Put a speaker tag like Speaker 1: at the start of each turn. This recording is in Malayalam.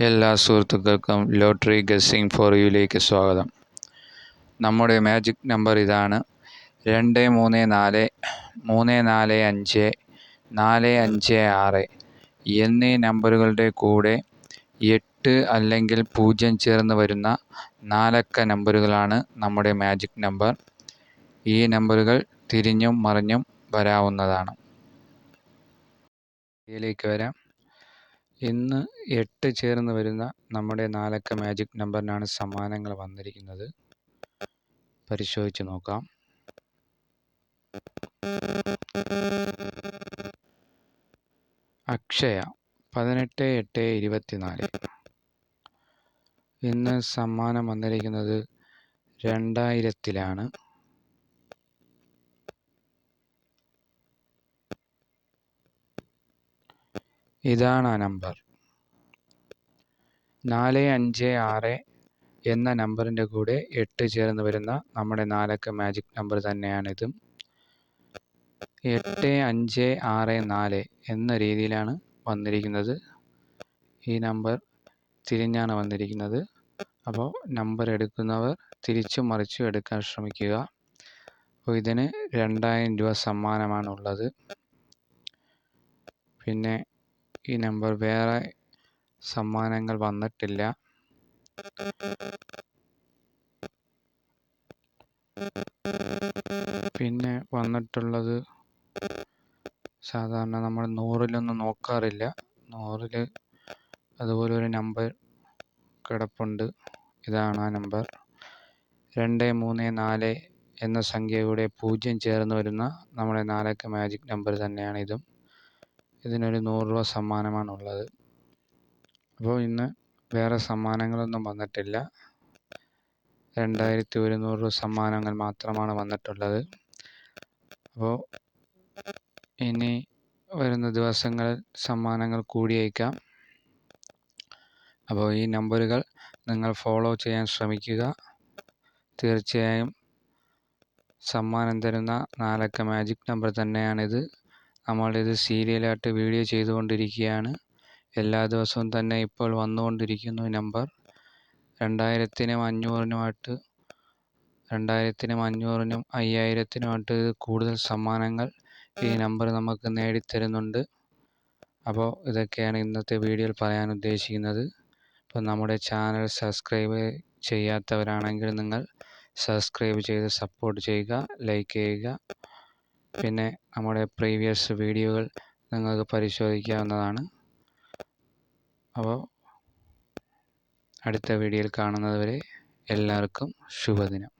Speaker 1: എല്ലാ സുഹൃത്തുക്കൾക്കും ലോട്ടറി ഗസ്സിംഗ് ഫോർ യുയിലേക്ക് സ്വാഗതം. നമ്മുടെ മാജിക് നമ്പർ ഇതാണ്: 23434545 എന്നീ നമ്പറുകളുടെ കൂടെ 8 അല്ലെങ്കിൽ 0 ചേർന്ന് വരുന്ന 4 അക്ക നമ്പറുകളാണ് നമ്മുടെ മാജിക് നമ്പർ. ഈ നമ്പറുകൾ തിരിഞ്ഞും മറിഞ്ഞും വരാവുന്നതാണ്. ഇതിലേക്ക് വരാം. ഇന്ന് 8 ചേർന്ന് വരുന്ന നമ്മുടെ 4 അക്ക മാജിക് നമ്പറിനാണ് സമ്മാനങ്ങൾ വന്നിരിക്കുന്നത്. പരിശോധിച്ച് നോക്കാം. അക്ഷയ 18/8/24. ഇന്ന് സമ്മാനം വന്നിരിക്കുന്നത് 2000-ലാണ്. ഇതാണ് ആ നമ്പർ. 456 എന്ന നമ്പറിൻ്റെ കൂടെ 8 ചേർന്ന് വരുന്ന നമ്മുടെ 4 അക്ക മാജിക് നമ്പർ തന്നെയാണിതും. 8564 എന്ന രീതിയിലാണ് വന്നിരിക്കുന്നത്. ഈ നമ്പർ തിരിഞ്ഞാണ് വന്നിരിക്കുന്നത്. അപ്പോൾ നമ്പർ എടുക്കുന്നവർ തിരിച്ചും മറിച്ചും എടുക്കാൻ ശ്രമിക്കുക. അപ്പോൾ ഇതിന് 2000 രൂപ സമ്മാനമാണുള്ളത്. പിന്നെ ഈ നമ്പർ വേറെ സമ്മാനങ്ങൾ വന്നിട്ടില്ല. പിന്നെ വന്നിട്ടുള്ളത് സാധാരണ നമ്മൾ 100-ലൊന്നും നോക്കാറില്ല. 100-ൽ അതുപോലെ ഒരു നമ്പർ കിടപ്പുണ്ട്. ഇതാണ് ആ നമ്പർ. 234 എന്ന സംഖ്യയുടെ 0 ചേർന്ന് വരുന്ന നമ്മുടെ 4 അക്ക മാജിക് നമ്പർ തന്നെയാണിതും. ഇതിനൊരു 100 രൂപ സമ്മാനമാണുള്ളത്. അപ്പോൾ ഇന്ന് വേറെ സമ്മാനങ്ങളൊന്നും വന്നിട്ടില്ല. 2100 രൂപ സമ്മാനങ്ങൾ മാത്രമാണ് വന്നിട്ടുള്ളത്. അപ്പോൾ ഇനി വരുന്ന ദിവസങ്ങളിൽ സമ്മാനങ്ങൾ കൂടിയേക്കാം. അപ്പോൾ ഈ നമ്പറുകൾ നിങ്ങൾ ഫോളോ ചെയ്യാൻ ശ്രമിക്കുക. തീർച്ചയായും സമ്മാനം തരുന്ന 4 അക്ക മാജിക് നമ്പർ തന്നെയാണിത്. നമ്മളിത് സീരിയലായിട്ട് വീഡിയോ ചെയ്തുകൊണ്ടിരിക്കുകയാണ്. എല്ലാ ദിവസവും തന്നെ ഇപ്പോൾ വന്നുകൊണ്ടിരിക്കുന്നു ഈ നമ്പർ. 2000-നും 500-നുമായിട്ട് 2000-നും 500-നും 5000-നുമായിട്ട് കൂടുതൽ സമ്മാനങ്ങൾ ഈ നമ്പർ നമുക്ക് നേടിത്തരുന്നുണ്ട്. അപ്പോൾ ഇതൊക്കെയാണ് ഇന്നത്തെ വീഡിയോയിൽ പറയാൻ ഉദ്ദേശിക്കുന്നത്. അപ്പോൾ നമ്മുടെ ചാനൽ സബ്സ്ക്രൈബ് ചെയ്യാത്തവരാണെങ്കിൽ നിങ്ങൾ സബ്സ്ക്രൈബ് ചെയ്ത് സപ്പോർട്ട് ചെയ്യുക, ലൈക്ക് ചെയ്യുക. പിന്നെ നമ്മുടെ പ്രീവിയസ് വീഡിയോകൾ നിങ്ങൾക്ക് പരിശോധിക്കാവുന്നതാണ്. അപ്പോൾ അടുത്ത വീഡിയോയിൽ കാണുന്നതുവരെ എല്ലാവർക്കും ശുഭദിനം.